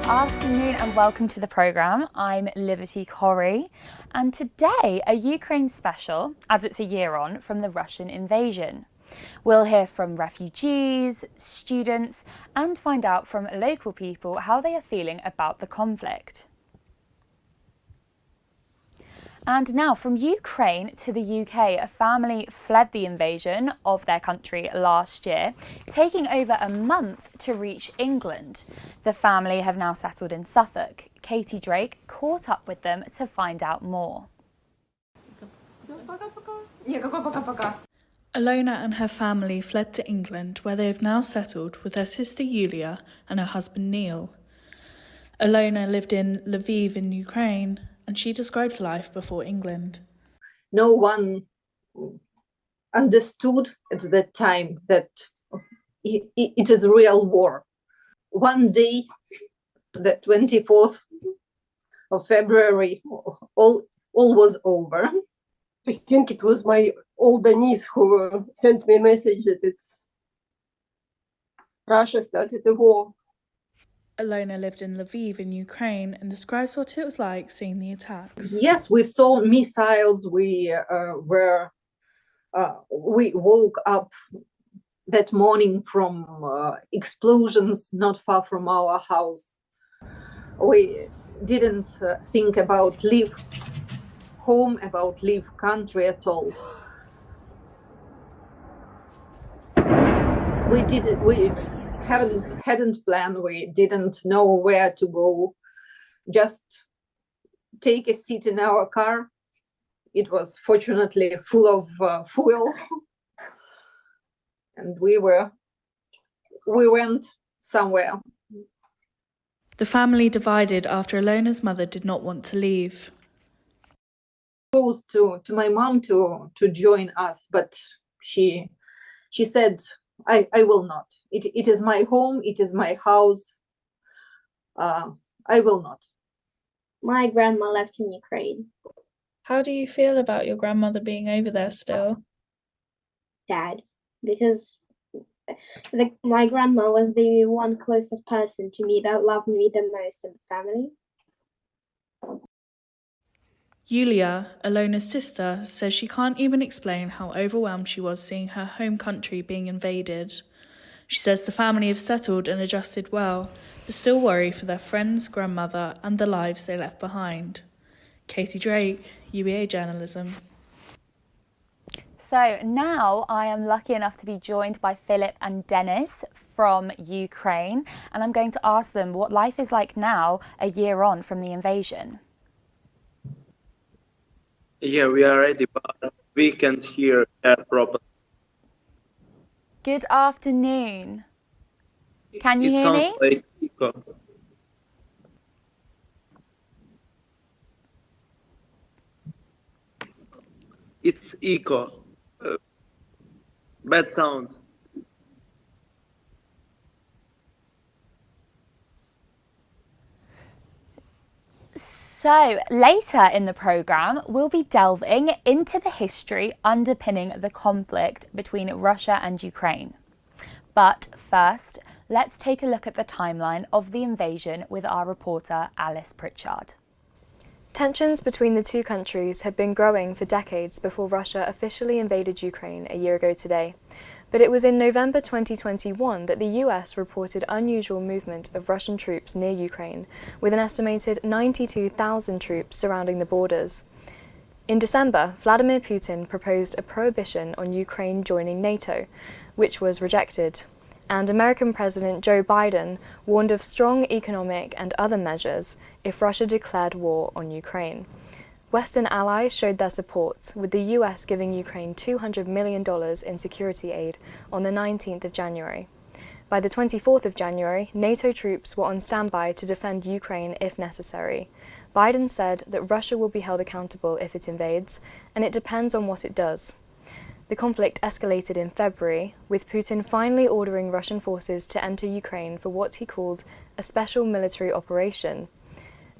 afternoon and welcome to the programme. I'm Liberty Corrie and today a Ukraine special as it's a year on from the Russian invasion. We'll hear from refugees, students and find out from local people how they are feeling about the conflict. And now from Ukraine to the UK, a family fled the invasion of their country last year, taking over a month to reach England. The family have now settled in Suffolk. Katie Drake caught up with them to find out more. Alona and her family fled to England, where they have now settled with her sister Yulia and her husband Neil. Alona lived in Lviv in Ukraine, and she describes life before England. No one understood at that time that it is a real war. One day, the 24th of February, all was over. I think it was my older niece who sent me a message that Russia started the war. Alona lived in Lviv in Ukraine and describes what it was like seeing the attacks. Yes, we saw missiles. We woke up that morning from explosions not far from our house. We didn't think about leave home, about leave country at all. We hadn't planned. We didn't know where to go. Just take a seat in our car. It was fortunately full of fuel, and we went somewhere. The family divided after Alona's mother did not want to leave. Proposed to my mom to join us, but she said, I will not. It is my home, it is my house. I will not. My grandma left in Ukraine. How do you feel about your grandmother being over there still? Sad, because my grandma was the one closest person to me that loved me the most in the family. Yulia, Alona's sister, says she can't even explain how overwhelmed she was seeing her home country being invaded. She says the family have settled and adjusted well, but still worry for their friends, grandmother and the lives they left behind. Katie Drake, UEA Journalism. So now I am lucky enough to be joined by Philip and Dennis from Ukraine, and I'm going to ask them what life is like now, a year on from the invasion. Yeah, we are ready, but we can't hear properly. Good afternoon. Can you hear me? It sounds like echo. It's echo. Bad sound. So later in the programme, we'll be delving into the history underpinning the conflict between Russia and Ukraine. But first, let's take a look at the timeline of the invasion with our reporter Alice Pritchard. Tensions between the two countries had been growing for decades before Russia officially invaded Ukraine a year ago today. But it was in November 2021 that the US reported unusual movement of Russian troops near Ukraine, with an estimated 92,000 troops surrounding the borders. In December, Vladimir Putin proposed a prohibition on Ukraine joining NATO, which was rejected. And American President Joe Biden warned of strong economic and other measures if Russia declared war on Ukraine. Western allies showed their support, with the US giving Ukraine $200 million in security aid on the 19th of January. By the 24th of January, NATO troops were on standby to defend Ukraine if necessary. Biden said that Russia will be held accountable if it invades, and it depends on what it does. The conflict escalated in February, with Putin finally ordering Russian forces to enter Ukraine for what he called a special military operation.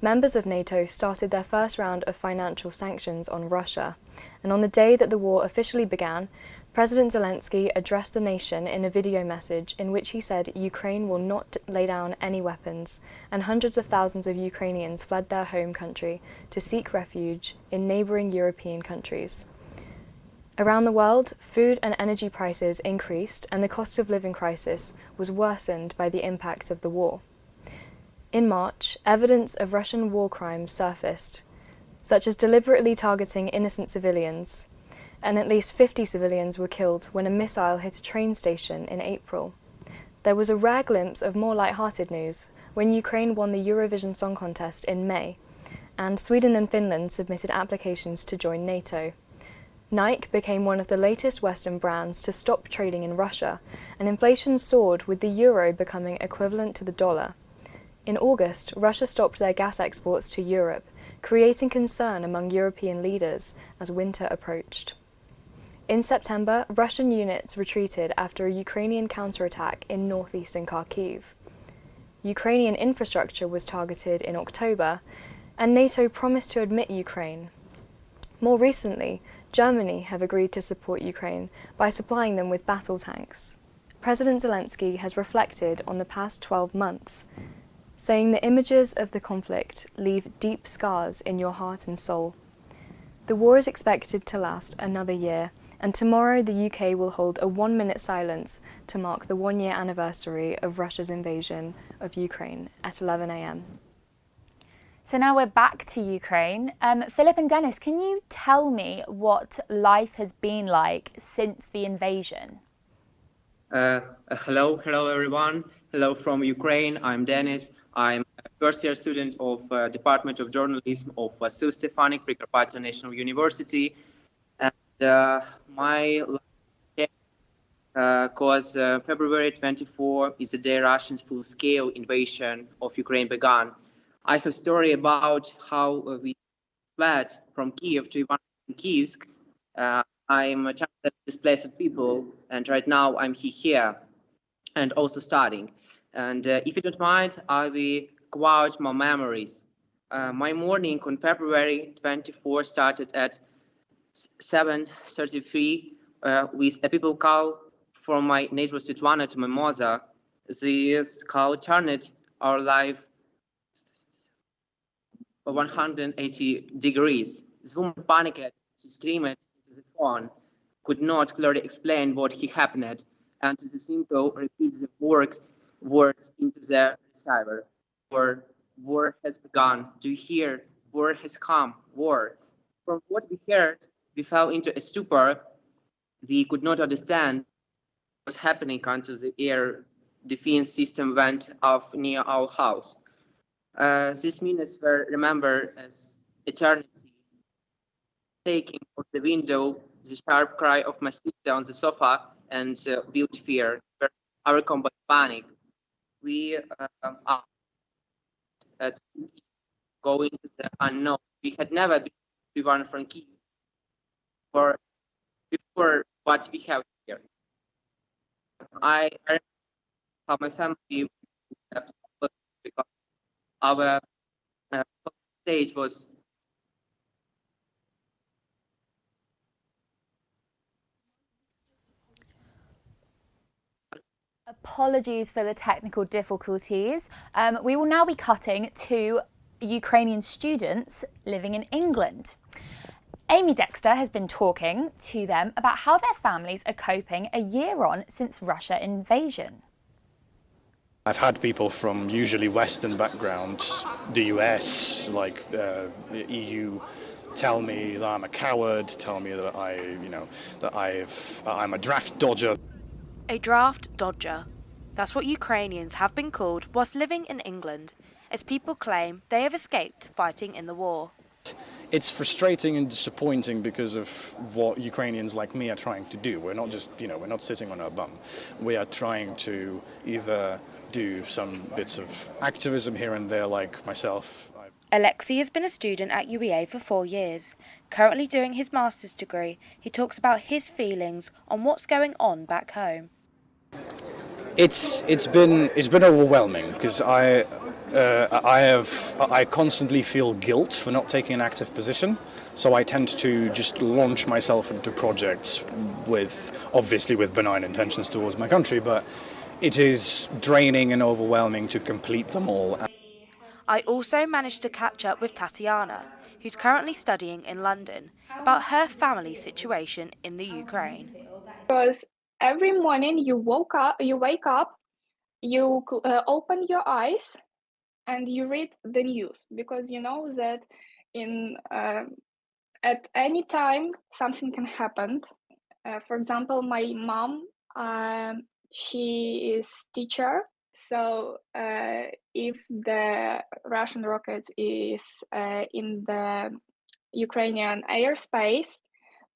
members of NATO started their first round of financial sanctions on Russia, and on the day that the war officially began, President Zelensky addressed the nation in a video message in which he said Ukraine will not lay down any weapons, and hundreds of thousands of Ukrainians fled their home country to seek refuge in neighbouring European countries. Around the world, food and energy prices increased, and the cost of living crisis was worsened by the impacts of the war. In March, evidence of Russian war crimes surfaced, such as deliberately targeting innocent civilians, and at least 50 civilians were killed when a missile hit a train station in April. There was a rare glimpse of more light-hearted news when Ukraine won the Eurovision Song Contest in May, and Sweden and Finland submitted applications to join NATO. Nike became one of the latest Western brands to stop trading in Russia, and inflation soared with the euro becoming equivalent to the dollar. In August, Russia stopped their gas exports to Europe, creating concern among European leaders as winter approached. In September, Russian units retreated after a Ukrainian counterattack in northeastern Kharkiv. Ukrainian infrastructure was targeted in October, and NATO promised to admit Ukraine. More recently, Germany have agreed to support Ukraine by supplying them with battle tanks. President Zelensky has reflected on the past 12 months, saying the images of the conflict leave deep scars in your heart and soul. The war is expected to last another year, and tomorrow the UK will hold a 1-minute silence to mark the 1-year anniversary of Russia's invasion of Ukraine at 11 a.m. So now we're back to Ukraine. Philip and Dennis, can you tell me what life has been like since the invasion? Hello everyone. Hello from Ukraine. I'm Dennis. I'm a first-year student of Department of Journalism of SU Stefanik Prikарpattia National University. And my cause February 24 is the day Russia's full-scale invasion of Ukraine began. I have a story about how we fled from Kiev to Ivano-Frankivsk. I'm a child of displaced people, and right now I'm here and also studying. And if you don't mind, I will go out my memories. My morning on February 24 started at 7:33 with a people call from my native Svetlana to my mother. This call turned our life 180 degrees. This woman panicked, she screamed into the phone, could not clearly explain what had happened, and the simple repeats the words into the receiver. War has begun. Do you hear? War has come. War. From what we heard, we fell into a stupor. We could not understand what was happening until the air defense system went off near our house. These minutes were remembered as eternity. Taking of the window, the sharp cry of my sister on the sofa, and wild fear, overcome by panic. We are going to the unknown. We had never been to Ivano-Frankivsk before what we have here. I remember how my family because our stage was Apologies for the technical difficulties. We will now be cutting to Ukrainian students living in England. Amy Dexter has been talking to them about how their families are coping a year on since Russia invasion. I've had people from usually Western backgrounds, the US, like the EU, tell me that I'm a coward, tell me that I'm a draft dodger. A draft dodger. That's what Ukrainians have been called whilst living in England, as people claim they have escaped fighting in the war. It's frustrating and disappointing because of what Ukrainians like me are trying to do. We're not just, we're not sitting on our bum. We are trying to either do some bits of activism here and there, like myself. Alexei has been a student at UEA for 4 years. Currently doing his master's degree, he talks about his feelings on what's going on back home. It's been overwhelming because I constantly feel guilt for not taking an active position, so I tend to just launch myself into projects obviously with benign intentions towards my country, but it is draining and overwhelming to complete them all. I also managed to catch up with Tatiana, who's currently studying in London, about her family situation in the Ukraine. Because every morning you wake up, you open your eyes and you read the news, because you know that at any time something can happen. For example, my mom, she is teacher, so if the Russian rocket is in the Ukrainian airspace,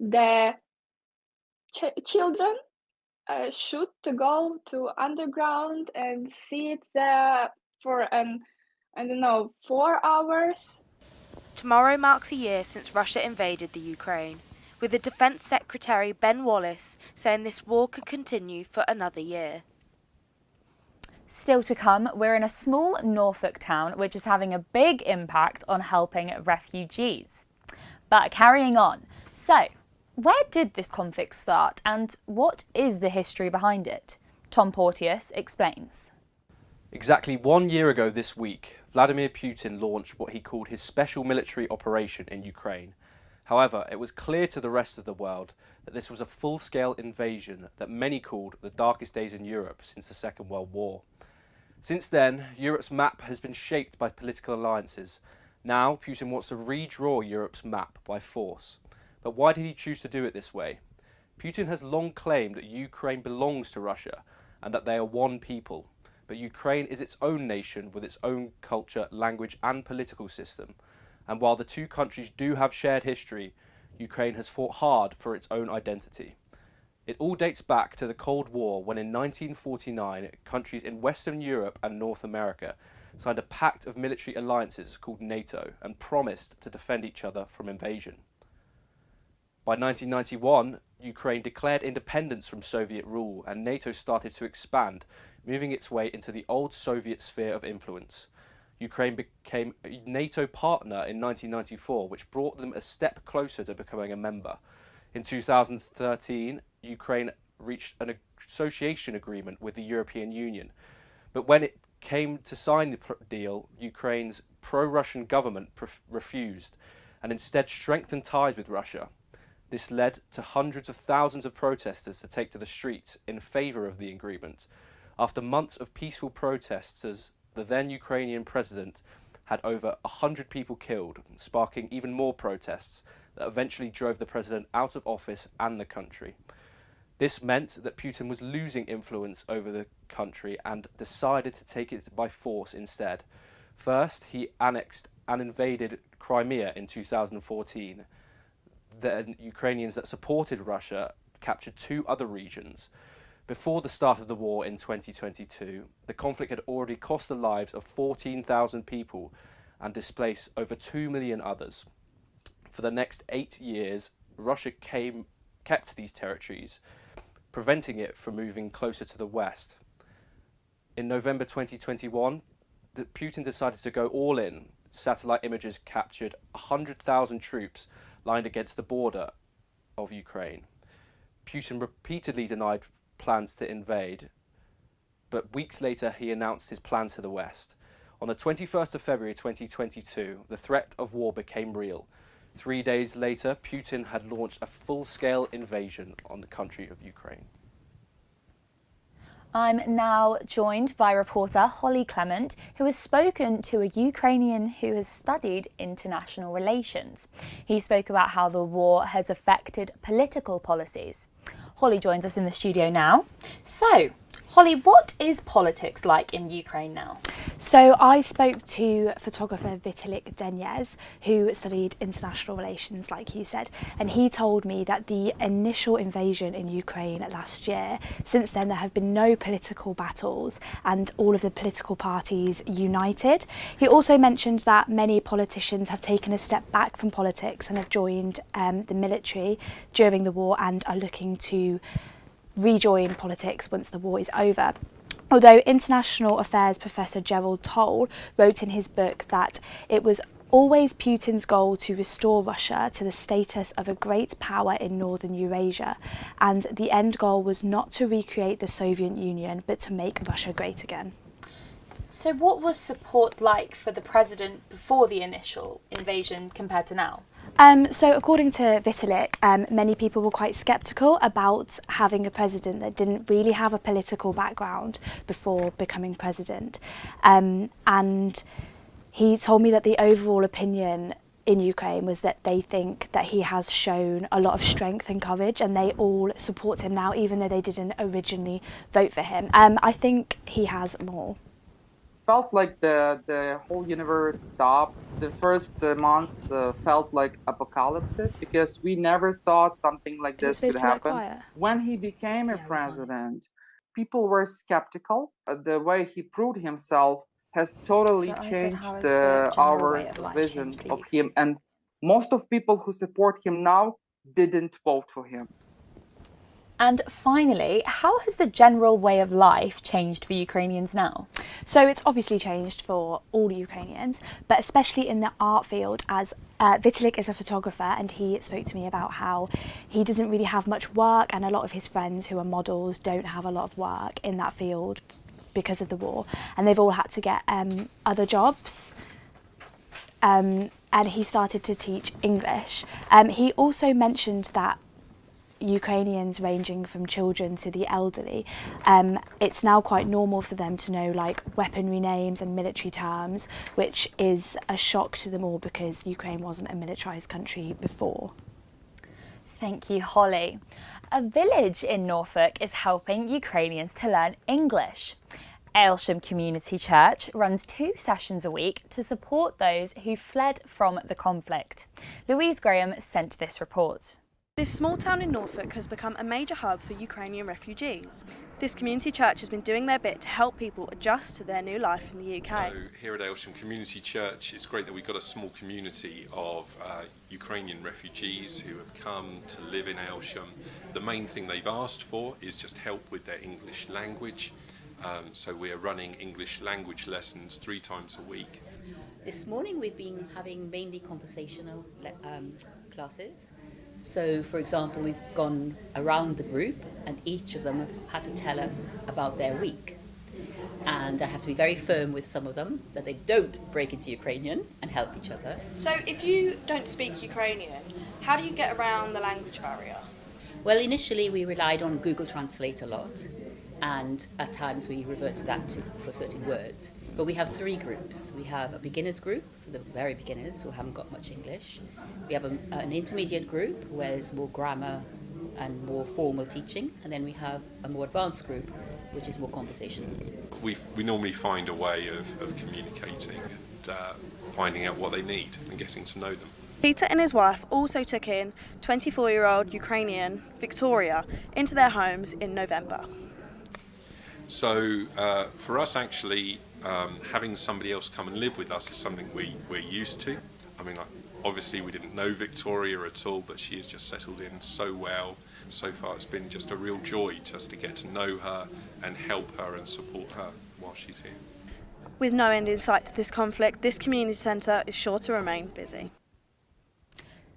the children should to go to underground and sit there for 4 hours. Tomorrow marks a year since Russia invaded the Ukraine, with the Defence Secretary Ben Wallace saying this war could continue for another year. Still to come, we're in a small Norfolk town which is having a big impact on helping refugees. But carrying on, so where did this conflict start and what is the history behind it? Tom Porteous explains. Exactly 1 year ago this week, Vladimir Putin launched what he called his special military operation in Ukraine. However, it was clear to the rest of the world that this was a full-scale invasion that many called the darkest days in Europe since the Second World War. Since then, Europe's map has been shaped by political alliances. Now, Putin wants to redraw Europe's map by force. But why did he choose to do it this way? Putin has long claimed that Ukraine belongs to Russia and that they are one people. But Ukraine is its own nation with its own culture, language and political system. And while the two countries do have shared history, Ukraine has fought hard for its own identity. It all dates back to the Cold War when in 1949 countries in Western Europe and North America signed a pact of military alliances called NATO and promised to defend each other from invasion. By 1991, Ukraine declared independence from Soviet rule and NATO started to expand, moving its way into the old Soviet sphere of influence. Ukraine became a NATO partner in 1994, which brought them a step closer to becoming a member. In 2013, Ukraine reached an association agreement with the European Union. But when it came to sign the deal, Ukraine's pro-Russian government refused and instead strengthened ties with Russia. This led to hundreds of thousands of protesters to take to the streets in favour of the agreement. After months of peaceful protesters, the then Ukrainian president had over 100 people killed, sparking even more protests that eventually drove the president out of office and the country. This meant that Putin was losing influence over the country and decided to take it by force instead. First, he annexed and invaded Crimea in 2014. The Ukrainians that supported Russia captured 2 other regions. Before the start of the war in 2022, the conflict had already cost the lives of 14,000 people and displaced over 2 million others. For the next 8 years, Russia kept these territories, preventing it from moving closer to the west. In November 2021, Putin decided to go all in. Satellite images captured 100,000 troops lined against the border of Ukraine. Putin repeatedly denied plans to invade, but weeks later he announced his plans to the west. On the 21st of February 2022, the threat of war became real. 3 days later, Putin had launched a full-scale invasion on the country of Ukraine. I'm now joined by reporter Holly Clement, who has spoken to a Ukrainian who has studied international relations. He spoke about how the war has affected political policies. Holly joins us in the studio now. So, Holly, what is politics like in Ukraine now? So I spoke to photographer Vitalik Denyez, who studied international relations, like you said, and he told me that the initial invasion in Ukraine last year, since then there have been no political battles and all of the political parties united. He also mentioned that many politicians have taken a step back from politics and have joined the military during the war and are looking to rejoin politics once the war is over. Although international affairs professor Gerald Toll wrote in his book that it was always Putin's goal to restore Russia to the status of a great power in northern Eurasia, and the end goal was not to recreate the Soviet Union but to make Russia great again. So what was support like for the president before the initial invasion compared to now? So according to Vitalik, many people were quite sceptical about having a president that didn't really have a political background before becoming president. And he told me that the overall opinion in Ukraine was that they think that he has shown a lot of strength and courage, and they all support him now, even though they didn't originally vote for him. I think he has more. Felt like the whole universe stopped. The first months felt like apocalypse because we never thought something like this could happen. When he became a president, people were skeptical. The way he proved himself has totally changed our vision of him, and most of people who support him now didn't vote for him. And finally, how has the general way of life changed for Ukrainians now? So it's obviously changed for all Ukrainians, but especially in the art field, as Vitalik is a photographer, and he spoke to me about how he doesn't really have much work, and a lot of his friends who are models don't have a lot of work in that field because of the war, and they've all had to get other jobs. And he started to teach English. He also mentioned that Ukrainians ranging from children to the elderly, it's now quite normal for them to know like weaponry names and military terms, which is a shock to them all because Ukraine wasn't a militarised country before. Thank you, Holly. A village in Norfolk is helping Ukrainians to learn English. Aylsham Community Church runs 2 sessions a week to support those who fled from the conflict. Louise Graham sent this report. This small town in Norfolk has become a major hub for Ukrainian refugees. This community church has been doing their bit to help people adjust to their new life in the UK. So here at Aylsham Community Church, it's great that we've got a small community of Ukrainian refugees who have come to live in Aylsham. The main thing they've asked for is just help with their English language. So we're running English language lessons 3 times a week. This morning we've been having mainly conversational classes. So, for example, we've gone around the group and each of them have had to tell us about their week. And I have to be very firm with some of them that they don't break into Ukrainian and help each other. So if you don't speak Ukrainian, how do you get around the language barrier? Well, initially we relied on Google Translate a lot, and at times we revert to that for certain words. But we have 3 groups. We have a beginners group for the very beginners who haven't got much English. We have an intermediate group where there's more grammar and more formal teaching. And then we have a more advanced group, which is more conversational. We normally find a way of communicating and finding out what they need and getting to know them. Peter and his wife also took in 24-year-old Ukrainian Victoria into their homes in November. So for us actually, having somebody else come and live with us is something we're used to. I mean, obviously we didn't know Victoria at all, but she has just settled in so well. So far it's been just a real joy just to get to know her and help her and support her while she's here. With no end in sight to this conflict, this community centre is sure to remain busy.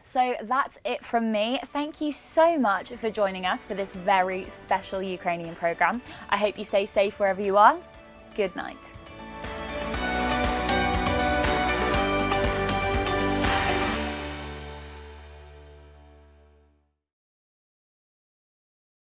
So that's it from me. Thank you so much for joining us for this very special Ukrainian programme. I hope you stay safe wherever you are. Good night.